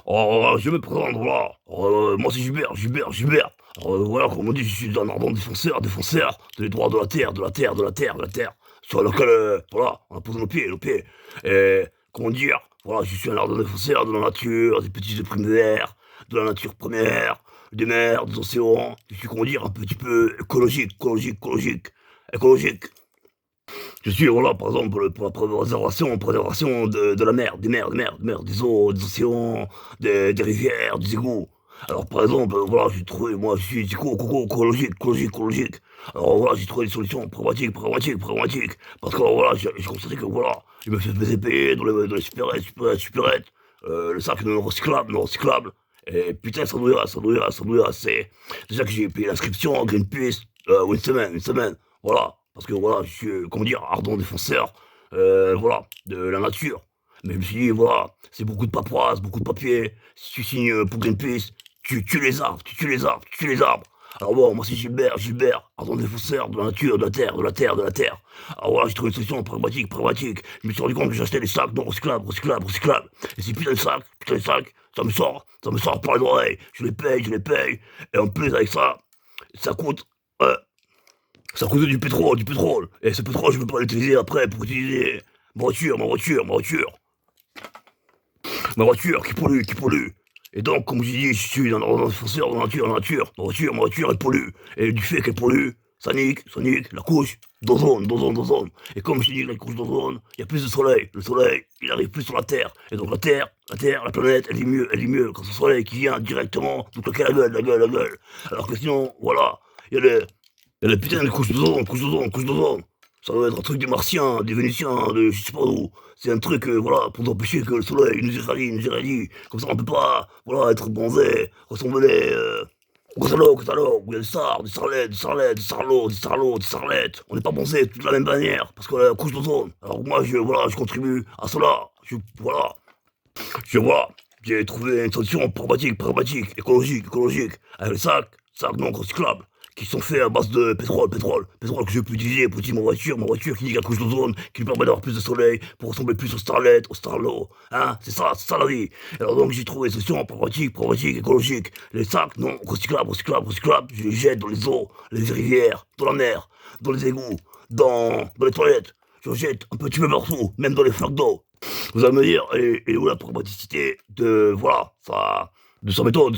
Oh, je me présente, voilà. Moi c'est Gilbert. Alors, voilà, comme on dit, je suis un ardent défenseur des droits de la terre, de la terre, sur laquelle, voilà, on a posé nos pieds. Et, comment dire, voilà, je suis un ardent défenseur de la nature, des petits êtres verts, de la nature première, des mers, des océans. Je suis, comment dire, un petit peu écologique. Je suis, voilà, par exemple, pour la préservation de la mer, des eaux, des océans, des rivières, des égouts. Alors, par exemple, voilà, j'ai trouvé, moi, je suis écologique. Alors, voilà, j'ai trouvé des solutions pragmatiques. Parce que, alors, voilà, j'ai constaté que, voilà, je me faisais payer dans les supérettes, le sac non recyclable. Et putain, ça doit assez. Déjà que j'ai payé l'inscription à Greenpeace, une semaine. Voilà, parce que voilà, je suis, comment dire, ardent défenseur, voilà, de la nature. Mais je me suis dit, voilà, c'est beaucoup de paperasse, beaucoup de papier. Si tu signes pour Greenpeace, tu tues les arbres, tu tues les arbres. Alors bon, moi c'est Gilbert, ardent défenseur de la nature, de la terre. Alors voilà, j'ai trouvé une solution pragmatique. Je me suis rendu compte que j'achetais des sacs non recyclables. Et ces putains de sacs, ça me sort par les oreilles. Je les paye. Et en plus avec ça, ça coûte, euh, ça coûte du pétrole. Et ce pétrole, je peux pas l'utiliser après pour utiliser ma voiture qui pollue. Et donc, comme je dis, je suis un défenseur de la nature. Ma voiture, elle pollue. Et du fait qu'elle pollue, ça nique, la couche d'ozone. Et comme je dis, la couche d'ozone, il y a plus de soleil. Le soleil, il arrive plus sur la Terre. Et donc la planète, elle est mieux quand ce soleil qui vient directement nous claquer la gueule. Alors que sinon, voilà, il y a les, il y a la putain de couche d'ozone. Ça doit être un truc des martiens, des vénitiens, de je sais pas où. C'est un truc, voilà, pour empêcher que le soleil nous irradie. Comme ça, on peut pas, voilà, être bronzé, ressembler, au catalogue, où il y a des sarlettes. On n'est pas bronzé de toute la même manière, parce que la couche d'ozone. Alors moi, je contribue à cela. Voilà, j'ai trouvé une solution pragmatique, écologique, avec les sacs non recyclables, qui sont faits à base de pétrole que je peux utiliser pour utiliser ma voiture qui dit la couche d'ozone, qui me permet d'avoir plus de soleil, pour ressembler plus aux starlets, aux starlots, hein, c'est ça la vie. Alors donc j'ai trouvé une solution pragmatique, écologique, les sacs non recyclables, je les jette dans les eaux, les rivières, dans la mer, dans les égouts, dans les toilettes, je jette un petit peu partout, même dans les flaques d'eau. Vous allez me dire, et où la pragmaticité de, voilà, ça, de sa méthode.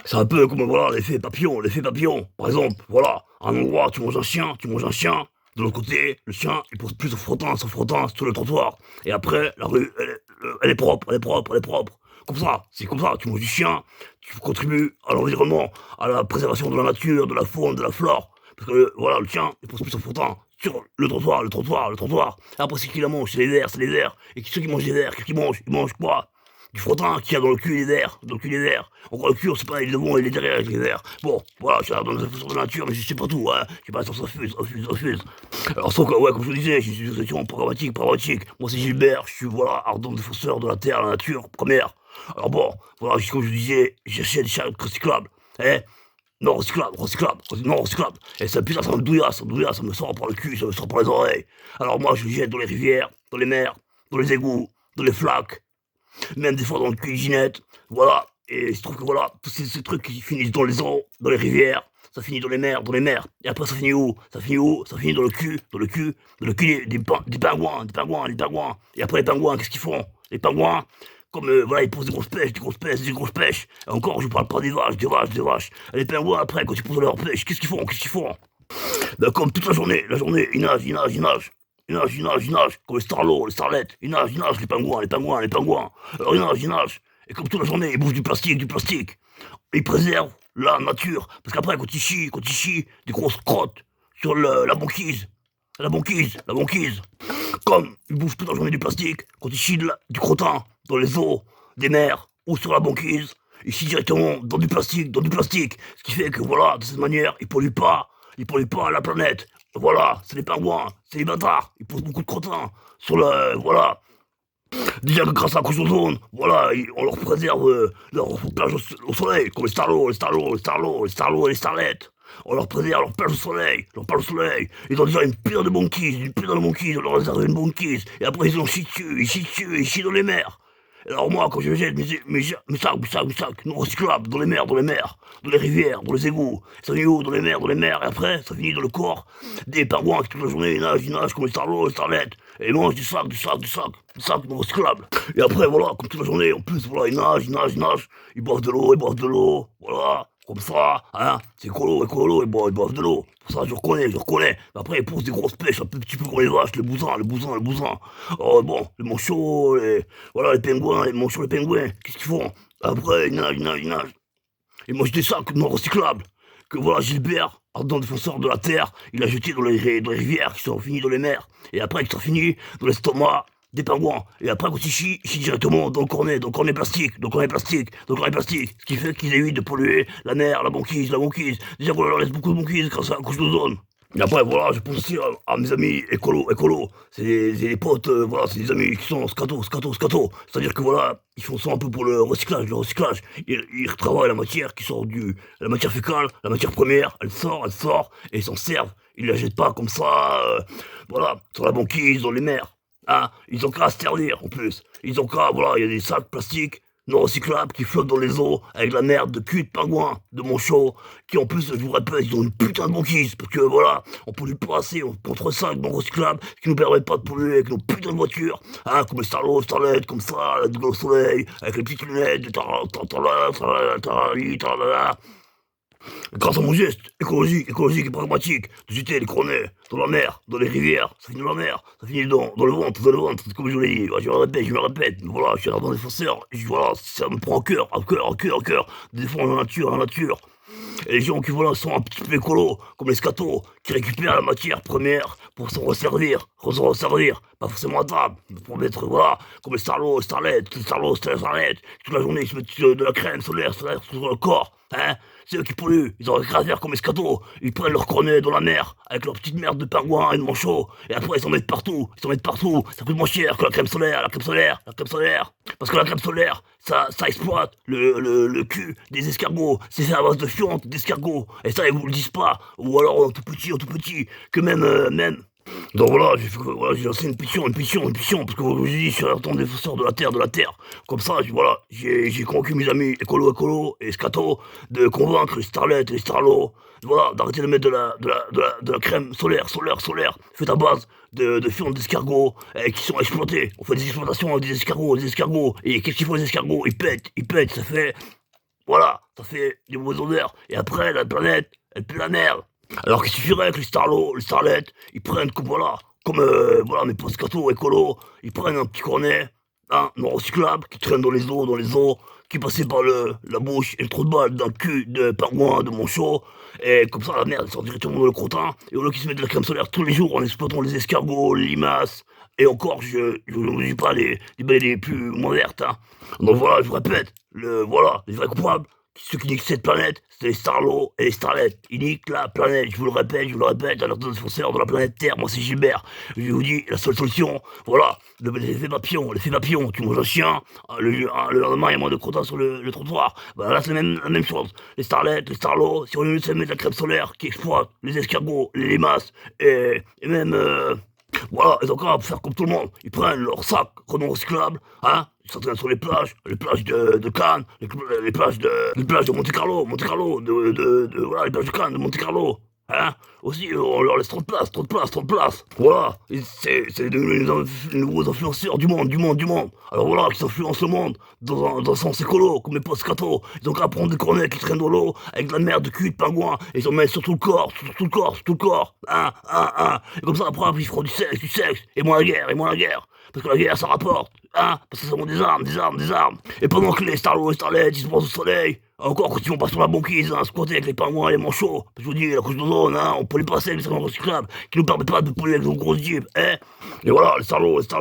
C'est un peu comme, voilà, l'effet papillon. Par exemple, voilà, à un endroit, tu manges un chien, de l'autre côté, le chien, il pose plus en frottant sur le trottoir. Et après, la rue, elle est propre. C'est comme ça, tu manges du chien, tu contribues à l'environnement, à la préservation de la nature, de la faune, de la flore. Parce que, voilà, le chien, il pose plus en frottant sur le trottoir. Après, c'est qui la mange, c'est les vers. Et ceux qui mangent les vers, qu'est-ce qu'ils mangent? Ils mangent quoi? Du frottin qu'il y a dans le cul et les vers. Encore le cul, on sait pas, il est devant, il est derrière avec les vers. Bon, voilà, je suis dans la nature, mais je sais pas tout, hein. Je sais pas, ça fuse. Alors, sauf que, ouais, comme je vous disais, je suis une solution pragmatique. Moi, c'est Gilbert, je suis, voilà, ardent défenseur de la terre, la nature, première. Alors bon, voilà, comme je vous disais, j'achète des chariots recyclables, hein. Non recyclable. Et ça, putain, ça me sort par le cul, ça me sort par les oreilles. Alors moi, je les jette dans les rivières, dans les mers, dans les égouts, dans les flaques, même des fois dans le cuisinette, voilà. Et il se trouve que voilà, tous ces trucs qui finissent dans les eaux, dans les rivières, ça finit dans les mers. Et après, ça finit où? Ça finit dans le cul des pingouins. Et après, les pingouins, qu'est-ce qu'ils font? Les pingouins, comme voilà, ils posent des grosses pêches. Et encore, je parle pas des vaches. Et les pingouins, après, quand ils posent leur pêche, qu'est-ce qu'ils font? Ben, comme toute la journée, ils nagent. Ils nagent, comme les starlots, les starlettes. Ils nagent, les pingouins. Alors ils nagent. Et comme toute la journée, ils bouffent du plastique. Ils préservent la nature. Parce qu'après, quand ils chient, des grosses crottes sur la banquise. Comme ils bouffent toute la journée du plastique, quand ils chient du crottin dans les eaux, des mers ou sur la banquise, ils chient directement dans du plastique. Ce qui fait que voilà, de cette manière, ils polluent pas la planète. Voilà, c'est les pingouins, c'est les bâtards, ils posent beaucoup de crottin sur le, voilà. Déjà que grâce à la couche d'ozone, voilà, on leur préserve leur plage au soleil, comme les starlots et les starlettes. On leur préserve leur plage au soleil. Ils ont déjà une putain de banquise, on leur réserve une banquise. Et après, ils chient dans les mers. Alors moi, quand je jette mes sacs non recyclables dans les mers, dans les rivières, dans les égouts, ça finit où? Dans les mers, et après, ça finit dans le corps des pingouins qui toute la journée, ils nagent comme les starlots, les starlettes, et ils mangent du sac non recyclables. Et après, voilà, comme toute la journée, en plus, voilà, ils nagent, ils boivent de l'eau, voilà, comme ça, hein, c'est écolo, ils boivent de l'eau. Pour ça, je reconnais. Mais après, ils poussent des grosses pêches, un petit peu comme les vaches, les bousins. Oh, bon, les manchots, voilà, les pingouins, qu'est-ce qu'ils font? Après, ils nagent. Ils mangent des sacs non recyclables. Que voilà, Gilbert, ardent défenseur de la terre, il a jeté dans les rivières qui sont finies dans les mers. Et après, qui sont finis dans l'estomac des pingouins. Et après, quand ils chient directement dans le cornet plastique. Ce qui fait qu'ils évitent de polluer la mer, la banquise. Déjà qu'on leur laisse beaucoup de banquise grâce à la couche d'ozone. Et après, voilà, je pense aussi à mes amis écolo. C'est des potes, voilà, c'est des amis qui sont scato. C'est-à-dire que voilà, ils font ça un peu pour le recyclage. Ils retravaillent la matière qui sort la matière fécale, la matière première, elle sort, et ils s'en servent. Ils la jettent pas comme ça, voilà, sur la banquise, dans les mers. Hein, ils ont qu'à se ternir en plus. Voilà, il y a des sacs plastiques non recyclables qui flottent dans les eaux avec la merde de cul de pingouin, de manchots, qui en plus, je vous répète, ils ont une putain de banquise, parce que voilà, on pollue pas assez contre sacs non recyclables, ce qui nous permet pas de polluer avec nos putains de voitures, hein, comme les starlettes, comme ça, là, au soleil, avec les petites lunettes, grâce à mon geste écologique et pragmatique, de jeter les cronets dans la mer, dans les rivières, ça finit dans la mer, ça finit dans le ventre, comme je l'ai dit, je me le répète, mais voilà, je suis un ardent défenseur, et voilà, ça me prend à cœur, de défendre la nature. Et les gens qui voilà sont un petit peu écolos, comme les scatos, qui récupèrent la matière première pour s'en resservir, pas forcément à table, mais pour mettre, voilà, comme les starlettes, toute la journée ils se mettent de la crème solaire sur le corps, hein, c'est eux qui polluent, ils ont rien à faire comme les scatos, ils prennent leur cornet dans la mer, avec leur petite merde de pingouin et de manchots, et après ils s'en mettent partout, ça coûte moins cher que la crème solaire, parce que la crème solaire, ça exploite le cul des escargots, c'est fait à base de fientes d'escargots, et ça ils vous le disent pas, ou alors en tout petit, que même. Donc voilà, j'ai lancé une pétition, parce que je dis, je suis un défenseur de la terre. Comme ça, j'ai convaincu mes amis écolo et scato de convaincre les starlettes et les starlots, voilà, d'arrêter de mettre de la crème solaire, faite à base de fientes d'escargots, qui sont exploités. On fait des exploitations avec des escargots, et qu'est-ce qu'ils font les escargots? Ils pètent, ça fait des mauvaises odeurs, et après, la planète, elle pue la merde. Alors qu'il suffirait que les starlettes, ils prennent comme voilà, mes potes scato écolo, ils prennent un petit cornet, hein, non recyclable, qui traîne dans les eaux, qui passait par la bouche et le trou de balle d'un cul de pingouin, de manchot, et comme ça la merde elle sort directement dans le crottin, et au lieu qu'ils se mettent de la crème solaire tous les jours en exploitant les escargots, les limaces, et encore, je ne dis pas les baleines les plus moins vertes, hein. Donc voilà, je vous répète, les vrais coupables, ceux qui niquent cette planète, c'est les starlots et les starlettes. Ils niquent la planète, je vous le répète, un ardent défenseur de la planète Terre, moi c'est Gilbert. Je vous dis, la seule solution, voilà, l'effet papillon, tu manges un chien, le lendemain il y a moins de crottins sur le trottoir. Bah là c'est la même chose. Les starlettes, les starlots, si on lui met de la crème solaire qui exploite les escargots, les limaces, et même... voilà, ils ont qu'à faire comme tout le monde. Ils prennent leur sac non recyclable, hein, ils s'entraînent sur les plages de Cannes, les plages de Monte Carlo, voilà, les plages de Cannes, de Monte Carlo, hein. Aussi, on leur laisse trop de place. Voilà, c'est les nouveaux influenceurs du monde. Alors voilà, qui influencent le monde dans un sens écolo, comme les potes scato. Ils ont qu'à prendre des cornets qui traînent dans l'eau avec de la merde de cul de pingouin, et ils en mettent sur tout le corps, hein. Et comme ça, après, ils feront du sexe, et moins la guerre. Parce que la guerre, ça rapporte, hein, parce que ça sont des armes. Et pendant que les starlots et starlettes, ils se bronzent au soleil, encore quand ils vont pas sur la banquise, hein, squatter avec les pingouins et les manchots, je vous dis, la couche d'ozone, hein, on peut les passer avec les sacs recyclables, qui nous permettent pas de polluer avec nos grosses jeeps, hein. Et voilà, les starlettes,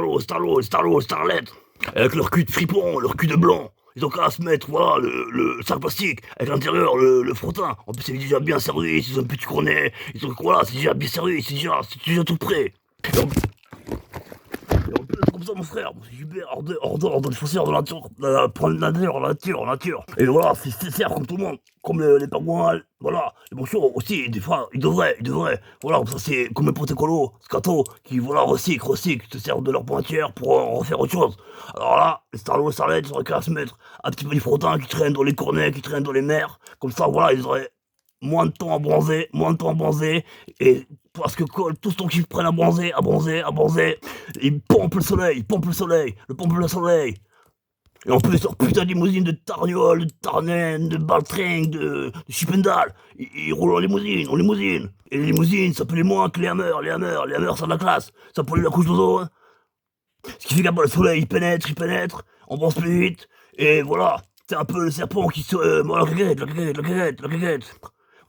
avec leur cul de fripon, leur cul de blanc, ils ont qu'à se mettre, voilà, le sac plastique, avec l'intérieur, le frottin. En plus, c'est déjà bien servi, c'est un petit cornet, voilà, c'est déjà bien servi, c'est déjà tout prêt. Et en plus, comme ça, mon frère. Moi, c'est Gilbert, hors de foncière de la nature, la nature. Et voilà, c'est sincère comme tout le monde. Comme les pingouins, voilà. Les manchots aussi, des fois, ils devraient. Voilà, comme ça, c'est comme les potes écolos, scato, qui, voilà, recyclent, se servent de leur pointière pour en refaire autre chose. Alors là, les starlots et starlettes, ils auraient qu'à se mettre un petit peu du frottin qui traîne dans les cornets, qui traîne dans les mers. Comme ça, voilà, ils auraient moins de temps à bronzer, et parce que tout ce temps qu'ils prennent à bronzer, ils pompent le soleil, le soleil. Et en plus, leur putain de limousine de Tarniol, de Tarnen, de Baltring, de Chippendal, ils roulent en limousine. Et les limousines, ça peut les moins que les Hammers, ça a de la classe, ça pollue la couche d'ozone. Ce qui fait qu'après le soleil, il pénètre, on pense plus vite, et voilà. C'est un peu le serpent qui se... la caguette.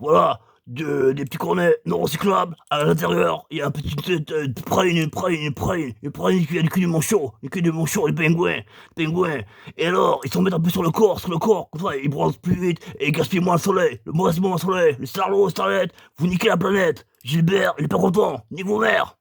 Voilà, des petits cornets non recyclables. À l'intérieur, il y a un petit praline qui vient du cul du manchot, les pingouins. Et alors, ils s'en mettent un peu sur le corps, comme ça, ils bronzent plus vite et ils gaspillent moins le soleil. Le soleil, les starlots, starlettes, vous niquez la planète. Gilbert, il est pas content, nique vos mères.